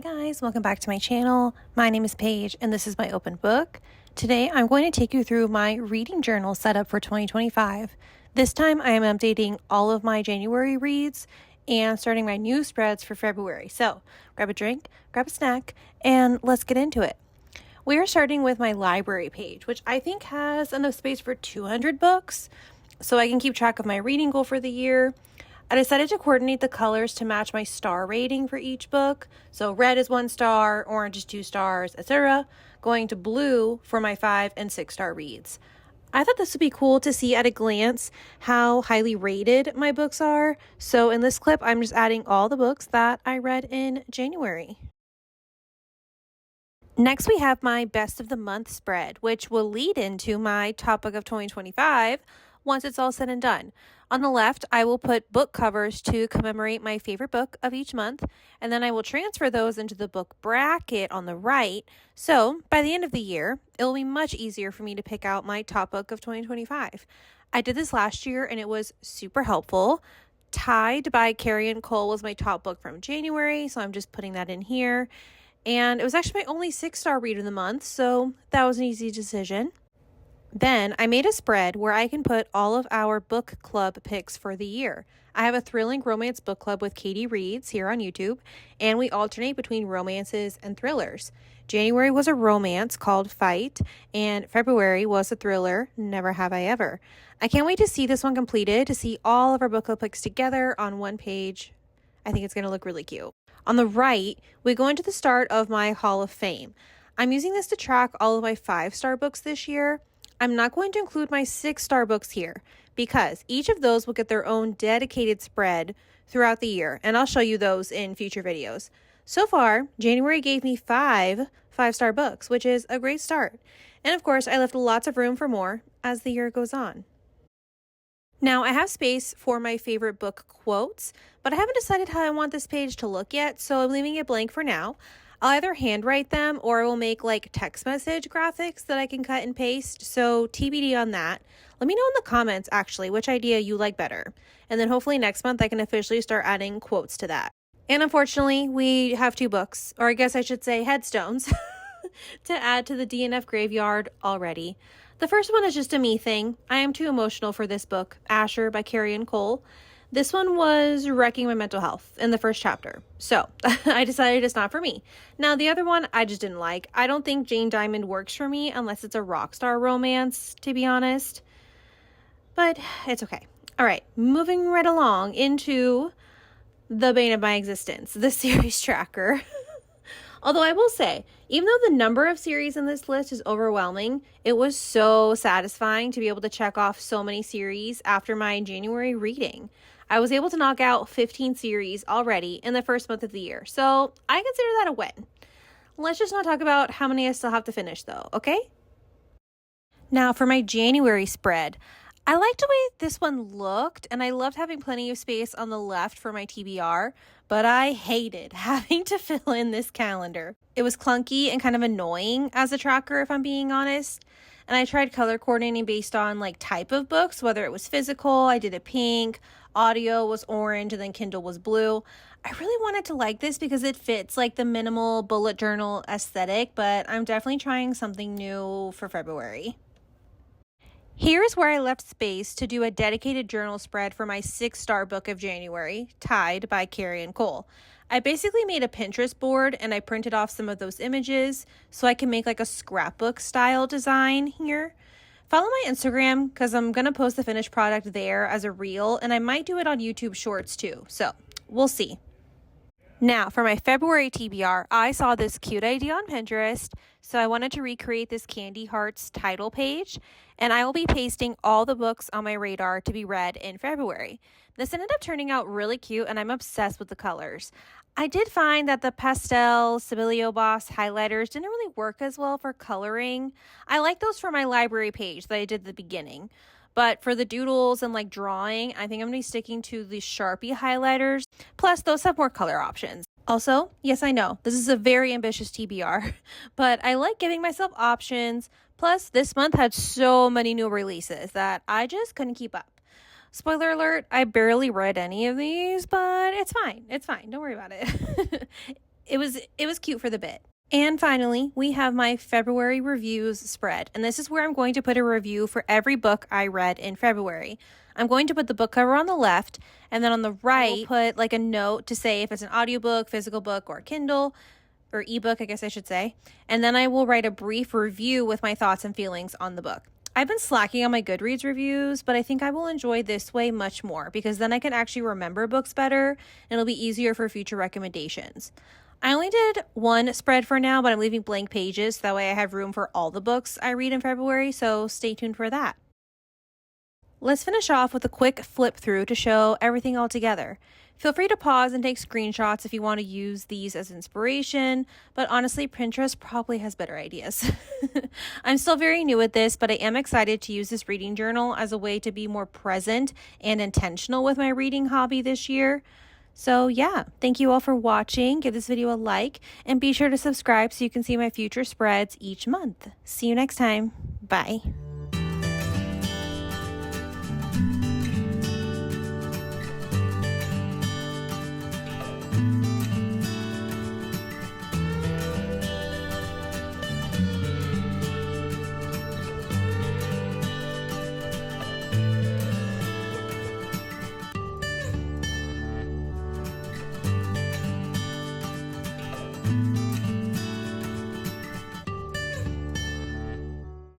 guys, welcome back to my channel. My name is Paige and this is my open book. Today I'm going to take you through my reading journal setup for 2025. This time I am updating all of my January reads and starting my new spreads for February. So grab a drink, grab a snack, and let's get into it. We are starting with my library page, which I think has enough space for 200 books, so I can keep track of my reading goal for the year. I decided to coordinate the colors to match my star rating for each book. So red is 1 star, orange is 2 stars, etc. Going to blue for my 5 and 6 star reads. I thought this would be cool to see at a glance how highly rated my books are. So in this clip, I'm just adding all the books that I read in January. Next, we have my best of the month spread, which will lead into my top book of 2025 once it's all said and done. On the left, I will put book covers to commemorate my favorite book of each month, and then I will transfer those into the book bracket on the right. So by the end of the year, it will be much easier for me to pick out my top book of 2025. I did this last year and it was super helpful. Tide by Carrie Cole was my top book from January, so I'm just putting that in here. And it was actually my only 6-star read of the month, so that was an easy decision. Then I made a spread where I can put all of our book club picks for the year. I have a thrilling romance book club with Katie Reads here on YouTube, and we alternate between romances and thrillers. January was a romance called Fight, and February was a thriller, Never Have I Ever. I can't wait to see this one completed, to see all of our book club picks together on one page. I think it's going to look really cute. On the right, we go into the start of my Hall of Fame. I'm using this to track all of my 5-star books this year. I'm not going to include my 6-star books here because each of those will get their own dedicated spread throughout the year, and I'll show you those in future videos. So far, January gave me 5 5-star books, which is a great start. And of course, I left lots of room for more as the year goes on. Now, I have space for my favorite book quotes, but I haven't decided how I want this page to look yet, so I'm leaving it blank for now. I'll either handwrite them or I will make like text message graphics that I can cut and paste, so TBD on that. Let me know in the comments actually which idea you like better, and then hopefully next month I can officially start adding quotes to that. And unfortunately, we have 2 books, or I guess I should say headstones, to add to the DNF graveyard already. The first one is just a me thing. I am too emotional for this book, Asher by Carrie Cole. This one was wrecking my mental health in the first chapter, so I decided it's not for me. Now, the other one I just didn't like. I don't think Jane Diamond works for me unless it's a rock star romance, to be honest. But it's okay. All right, moving right along into the bane of my existence, the series tracker. Although I will say, even though the number of series in this list is overwhelming, it was so satisfying to be able to check off so many series after my January reading. I was able to knock out 15 series already in the first month of the year, so I consider that a win. Let's just not talk about how many I still have to finish though, okay? Now for my January spread. I liked the way this one looked, and I loved having plenty of space on the left for my TBR, but I hated having to fill in this calendar. It was clunky and kind of annoying as a tracker, if I'm being honest. And I tried color coordinating based on like type of books, whether it was physical, I did a pink, audio was orange, and then Kindle was blue. I really wanted to like this because it fits like the minimal bullet journal aesthetic, but I'm definitely trying something new for February. Here's where I left space to do a dedicated journal spread for my 6-star book of January, Tide by Carrie Cole. I basically made a Pinterest board and I printed off some of those images so I can make like a scrapbook style design here. Follow my Instagram because I'm going to post the finished product there as a reel, and I might do it on YouTube Shorts too, so we'll see. Now, for my February TBR, I saw this cute idea on Pinterest, so I wanted to recreate this Candy Hearts title page, and I will be pasting all the books on my radar to be read in February. This ended up turning out really cute, and I'm obsessed with the colors. I did find that the pastel Sibylio Boss highlighters didn't really work as well for coloring. I like those for my library page that I did at the beginning. But for the doodles and like drawing, I think I'm going to be sticking to the Sharpie highlighters. Plus, those have more color options. Also, yes, I know, this is a very ambitious TBR, but I like giving myself options. Plus, this month had so many new releases that I just couldn't keep up. Spoiler alert, I barely read any of these, but it's fine. It's fine. Don't worry about it. it was cute for the bit. And finally, we have my February reviews spread. And this is where I'm going to put a review for every book I read in February. I'm going to put the book cover on the left, and then on the right, I will put like a note to say if it's an audiobook, physical book, or Kindle, or ebook, I guess I should say. And then I will write a brief review with my thoughts and feelings on the book. I've been slacking on my Goodreads reviews, but I think I will enjoy this way much more because then I can actually remember books better and it'll be easier for future recommendations. I only did one spread for now, but I'm leaving blank pages. So that way I have room for all the books I read in February, so stay tuned for that. Let's finish off with a quick flip through to show everything all together. Feel free to pause and take screenshots if you want to use these as inspiration, but honestly, Pinterest probably has better ideas. I'm still very new at this, but I am excited to use this reading journal as a way to be more present and intentional with my reading hobby this year. So yeah, thank you all for watching. Give this video a like and be sure to subscribe so you can see my future spreads each month. See you next time. Bye.